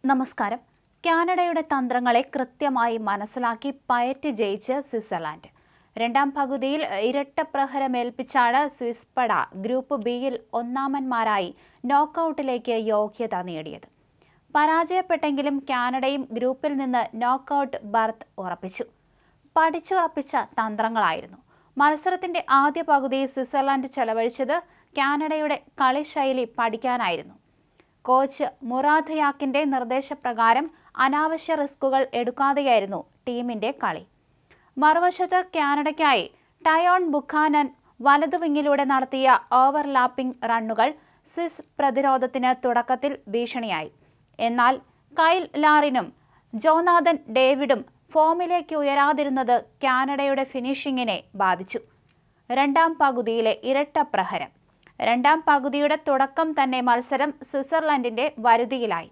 നമസ്കാരം. കാനഡയുടെ തന്ത്രങ്ങളെ കൃത്യമായി മനസ്സിലാക്കി പയറ്റി ജയിച്ച് സ്വിറ്റ്സർലൻഡ്. രണ്ടാം പകുതിയിൽ ഇരട്ട പ്രഹരമേൽപ്പിച്ചാണ് സ്വിസ് പട ഗ്രൂപ്പ് ബിയിൽ ഒന്നാമന്മാരായി നോക്കൌട്ടിലേക്ക് യോഗ്യത നേടിയത്. പരാജയപ്പെട്ടെങ്കിലും കാനഡയും ഗ്രൂപ്പിൽ നിന്ന് നോക്കൌട്ട് ബർത്ത് ഉറപ്പിച്ചു. പഠിച്ചുറപ്പിച്ച തന്ത്രങ്ങളായിരുന്നു. മത്സരത്തിന്റെ ആദ്യ പകുതി സ്വിറ്റ്സർലൻഡ് ചെലവഴിച്ചത് കാനഡയുടെ കളിശൈലി പഠിക്കാനായിരുന്നു. കോച്ച് മുറാദ് യാക്കിന്റെ നിർദ്ദേശപ്രകാരം അനാവശ്യ റിസ്കുകൾ എടുക്കാതെയായിരുന്നു ടീമിന്റെ കളി. മറുവശത്ത് കാനഡയ്ക്കായി ടയോൺ ബുഖാനൻ വലതു വിങ്ങിലൂടെ നടത്തിയ ഓവർലാപ്പിംഗ് റണ്ണുകൾ സ്വിസ് പ്രതിരോധത്തിന് തുടക്കത്തിൽ ഭീഷണിയായി. എന്നാൽ കൈൽ ലാറിനും ജോനാഥൻ ഡേവിഡും ഫോമിലേക്ക് ഉയരാതിരുന്നത് കാനഡയുടെ ഫിനിഷിങ്ങിനെ ബാധിച്ചു. രണ്ടാം പകുതിയിലെ ഇരട്ട പ്രഹരം. രണ്ടാം പകുതിയുടെ തുടക്കം തന്നെ മത്സരം സ്വിറ്റ്സർലൻഡിന്റെ വരുതിയിലായി.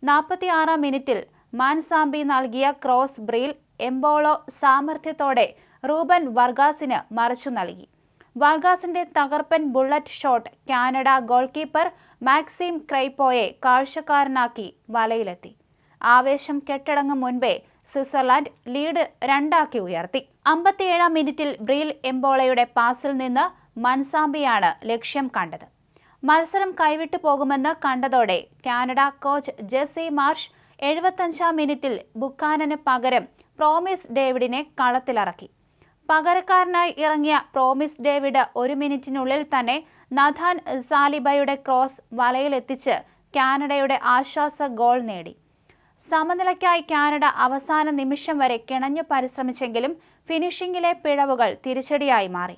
46-ാം മിനിറ്റിൽ മാൻസാംബി നൽകിയ ക്രോസ് ബ്രീൽ എംബോളോ സാമർഥ്യത്തോടെ റൂബൻ വർഗാസിന് മറിച്ചു നൽകി. വർഗാസിന്റെ തകർപ്പൻ bullet shot Canada goal keeper Maxime ക്രൈപ്പോയെ കാഴ്ചക്കാരനാക്കി വലയിലെത്തി. ആവേശം കെട്ടടങ്ങും മുൻപേ സ്വിറ്റ്സർലൻഡ് ലീഡ് 2-ആക്കി ഉയർത്തി. 57-ാം മിനിറ്റിൽ ബ്രീൽ എംബോളയുടെ പാസിൽ നിന്ന് മൻസാംബിയാണ് ലക്ഷ്യം കണ്ടത്. മത്സരം കൈവിട്ടു പോകുമെന്ന് കണ്ടതോടെ കാനഡ കോച്ച് ജെസ്സി മാർഷ് 75-ാം മിനിറ്റിൽ ബുക്കാനന് പകരം പ്രോമിസ് ഡേവിഡിനെ കളത്തിലിറക്കി. പകരക്കാരനായി ഇറങ്ങിയ പ്രോമിസ് ഡേവിഡ് 1 മിനിറ്റിനുള്ളിൽ തന്നെ നഥാൻ സാലിബയുടെ ക്രോസ് വലയിലെത്തിച്ച് കാനഡയുടെ ആശ്വാസ ഗോൾ നേടി. സമനിലയ്ക്കായി കാനഡ അവസാന നിമിഷം വരെ കിണഞ്ഞു പരിശ്രമിച്ചെങ്കിലും ഫിനിഷിംഗിലെ പിഴവുകൾ തിരിച്ചടിയായി മാറി.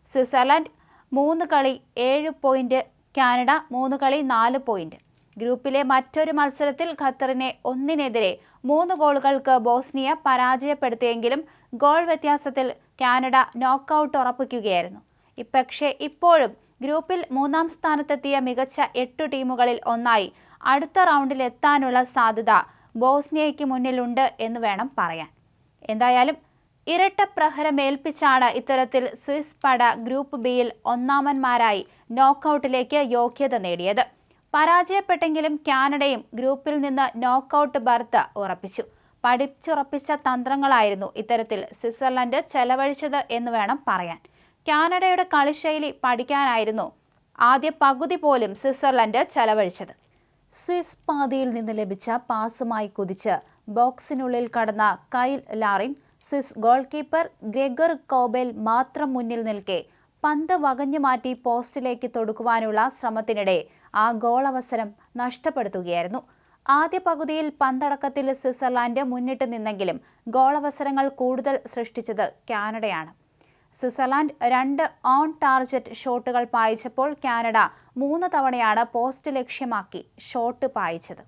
സ്വിറ്റ്സർലൻഡ് 3 കളി 7 പോയിന്റ്, കാനഡ 3 കളി 4 പോയിന്റ്. ഗ്രൂപ്പിലെ മറ്റൊരു മത്സരത്തിൽ ഖത്തറിനെ 1-നെതിരെ 3 ഗോളുകൾക്ക് ബോസ്നിയ പരാജയപ്പെടുത്തിയെങ്കിലും ഗോൾ വ്യത്യാസത്തിൽ കാനഡ നോക്കൌട്ട് ഉറപ്പിക്കുകയായിരുന്നു. പക്ഷേ ഇപ്പോഴും ഗ്രൂപ്പിൽ 3-ാം സ്ഥാനത്തെത്തിയ മികച്ച 8 ടീമുകളിൽ ഒന്നായി അടുത്ത റൗണ്ടിലെത്താനുള്ള സാധ്യത ബോസ്നിയയ്ക്ക് മുന്നിലുണ്ട് എന്ന് വേണം പറയാൻ. എന്തായാലും ഇരട്ട പ്രഹരമേൽപ്പിച്ചാണ് ഇത്തരത്തിൽ സ്വിസ് പട ഗ്രൂപ്പ് ബിയിൽ ഒന്നാമന്മാരായി നോക്കൌട്ടിലേക്ക് യോഗ്യത നേടിയത്. പരാജയപ്പെട്ടെങ്കിലും കാനഡയും ഗ്രൂപ്പിൽ നിന്ന് നോക്കൌട്ട് ബർത്ത് ഉറപ്പിച്ചു. പഠിച്ചുറപ്പിച്ച തന്ത്രങ്ങളായിരുന്നു ഇത്തരത്തിൽ സ്വിറ്റ്സർലൻഡ് ചെലവഴിച്ചത് എന്ന് വേണം പറയാൻ. കാനഡയുടെ കളിശൈലി പഠിക്കാനായിരുന്നു ആദ്യ പകുതി പോലും സ്വിറ്റ്സർലൻഡ് ചെലവഴിച്ചത്. സ്വിസ് പാതിയിൽ നിന്ന് ലഭിച്ച പാസുമായി കുതിച്ച് ബോക്സിനുള്ളിൽ കടന്ന കൈൽ ലാറിൻ സ്വിസ് ഗോൾ കീപ്പർ ഗ്രെഗർ കോബേൽ മാത്രം മുന്നിൽ നിൽക്കെ പന്ത് വകഞ്ഞു മാറ്റി പോസ്റ്റിലേക്ക് തൊടുക്കുവാനുള്ള ശ്രമത്തിനിടെ ആ ഗോളവസരം നഷ്ടപ്പെടുത്തുകയായിരുന്നു. ആദ്യ പകുതിയിൽ പന്തടക്കത്തിൽ സ്വിറ്റ്സർലൻഡ് മുന്നിട്ട് നിന്നെങ്കിലും ഗോളവസരങ്ങൾ കൂടുതൽ സൃഷ്ടിച്ചത് കാനഡയാണ്. സ്വിറ്റ്സർലൻഡ് 2 ഓൺ ടാർജറ്റ് ഷോട്ടുകൾ പായിച്ചപ്പോൾ കാനഡ 3 തവണയാണ് പോസ്റ്റ് ലക്ഷ്യമാക്കി ഷോട്ട് പായിച്ചത്.